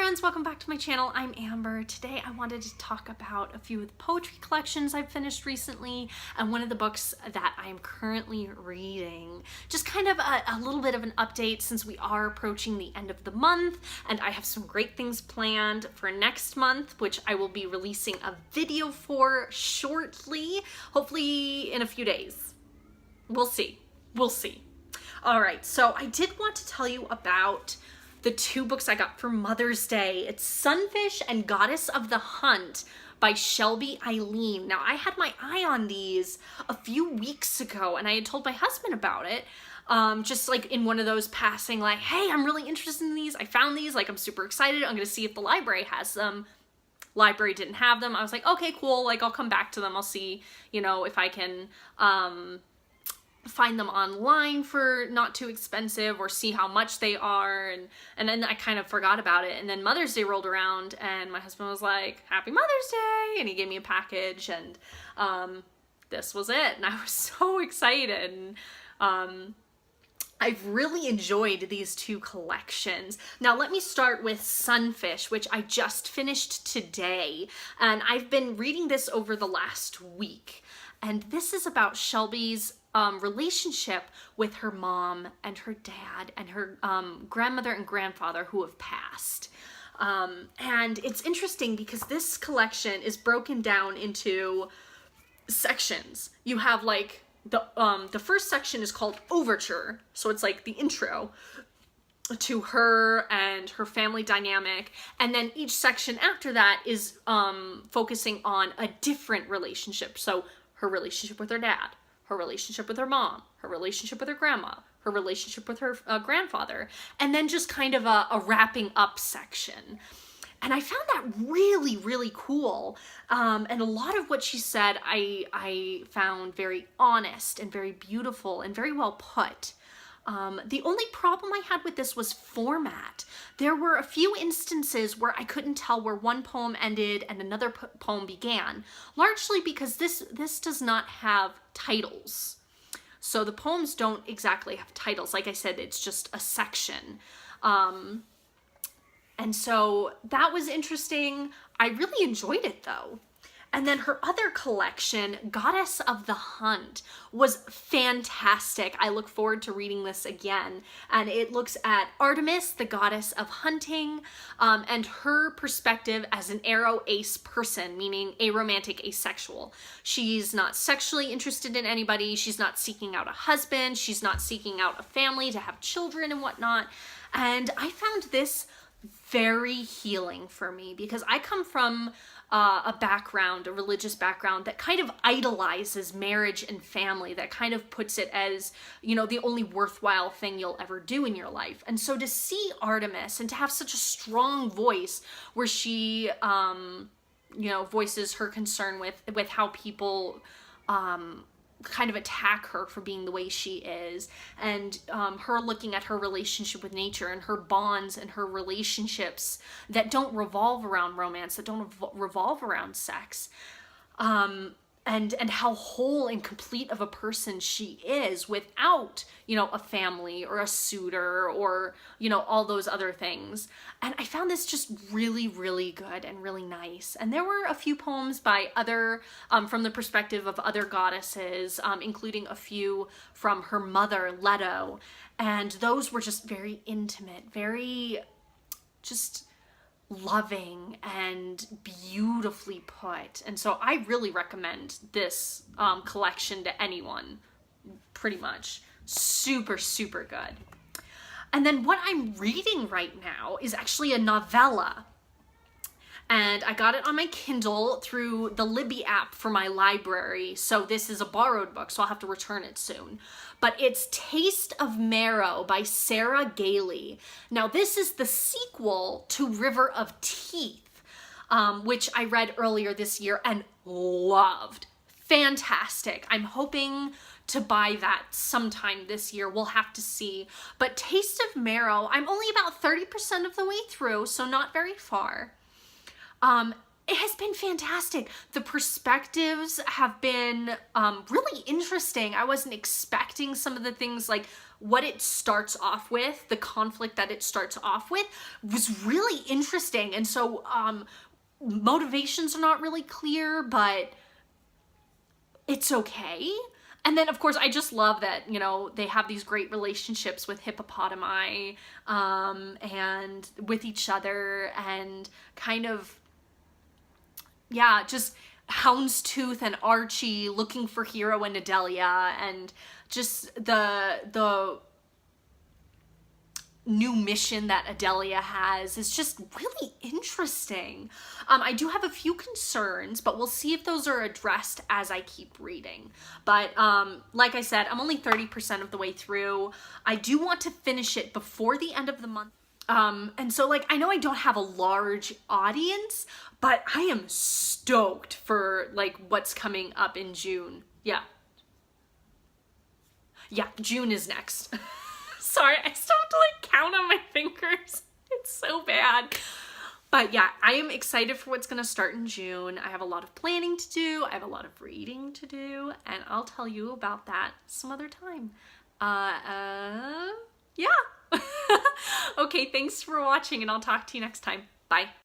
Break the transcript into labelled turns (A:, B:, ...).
A: friends, welcome back to my channel. I'm Amber. Today I wanted to talk about a few of the poetry collections I've finished recently and one of the books that I'm currently reading. Just kind of a little bit of an update since we are approaching the end of the month and I have some great things planned for next month, which I will be releasing a video for shortly, hopefully in a few days. We'll see. We'll see. All right, so I did want to tell you about the two books I got for Mother's Day. It's Sunfish and Goddess of the Hunt by Shelby Eileen. Now, I had my eye on these a few weeks ago and I had told my husband about it. Just like in one of those passing, like, hey, I'm really interested in these. I found these, like, I'm super excited. I'm gonna see if the library has them. Library didn't have them. I was like, okay, cool. Like, I'll come back to them. I'll see, you know, if I can, find them online for not too expensive or see how much they are, and then I kind of forgot about it, and then Mother's Day rolled around and my husband was like, happy Mother's Day, and he gave me a package, and this was it, and I was so excited. And I've really enjoyed these two collections. Now let me start with Sunfish, which I just finished today, and I've been reading this over the last week, and this is about Shelby's relationship with her mom and her dad and her grandmother and grandfather who have passed. And it's interesting because this collection is broken down into sections. You have like the first section is called Overture, so it's like the intro to her and her family dynamic, and then each section after that is focusing on a different relationship. So her relationship with her dad, her relationship with her mom, her relationship with her grandma, her relationship with her grandfather, and then just kind of a wrapping up section. And I found that really, really cool. And a lot of what she said I found very honest and very beautiful and very well put. The only problem I had with this was format. There were a few instances where I couldn't tell where one poem ended and another poem began, largely because this does not have titles. So the poems don't exactly have titles. Like I said, it's just a section. And so that was interesting. I really enjoyed it though. And then her other collection, Goddess of the Hunt, was fantastic. I look forward to reading this again. And it looks at Artemis, the goddess of hunting, and her perspective as an aro ace person, meaning aromantic, asexual. She's not sexually interested in anybody. She's not seeking out a husband. She's not seeking out a family to have children and whatnot. And I found this very healing for me because I come from a background, a religious background that kind of idolizes marriage and family, that kind of puts it as, you know, the only worthwhile thing you'll ever do in your life. And so to see Artemis and to have such a strong voice where she, you know, voices her concern with how people, kind of attack her for being the way she is, and her looking at her relationship with nature and her bonds and her relationships that don't revolve around romance, that don't revolve around sex, and how whole and complete of a person she is without, you know, a family or a suitor or, you know, all those other things. And I found this just really, really good and really nice. And there were a few poems by other, from the perspective of other goddesses, including a few from her mother, Leto. And those were just very intimate, very just loving and beautifully put. And so I really recommend this collection to anyone, pretty much. Super, super good. And then what I'm reading right now is actually a novella. And I got it on my Kindle through the Libby app for my library. So this is a borrowed book, so I'll have to return it soon. But it's Taste of Marrow by Sarah Gailey. Now this is the sequel to River of Teeth, which I read earlier this year and loved. Fantastic. I'm hoping to buy that sometime this year. We'll have to see. But Taste of Marrow, I'm only about 30% of the way through, so not very far. It has been fantastic. The perspectives have been really interesting. I wasn't expecting some of the things, like what it starts off with, the conflict that it starts off with was really interesting. And so motivations are not really clear, but it's okay. And then, of course, I just love that, you know, they have these great relationships with hippopotami and with each other, and kind of, yeah, just Houndstooth and Archie looking for Hero and Adelia, and just the new mission that Adelia has is just really interesting. I do have a few concerns, but we'll see if those are addressed as I keep reading. But like I said, I'm only 30% of the way through. I do want to finish it before the end of the month. And so, like, I know I don't have a large audience, but I am stoked for, like, what's coming up in June. Yeah, June is next. Sorry, I still have to, like, count on my fingers. It's so bad. But yeah, I am excited for what's gonna start in June. I have a lot of planning to do. I have a lot of reading to do, and I'll tell you about that some other time. Yeah. Okay, thanks for watching, and I'll talk to you next time. Bye.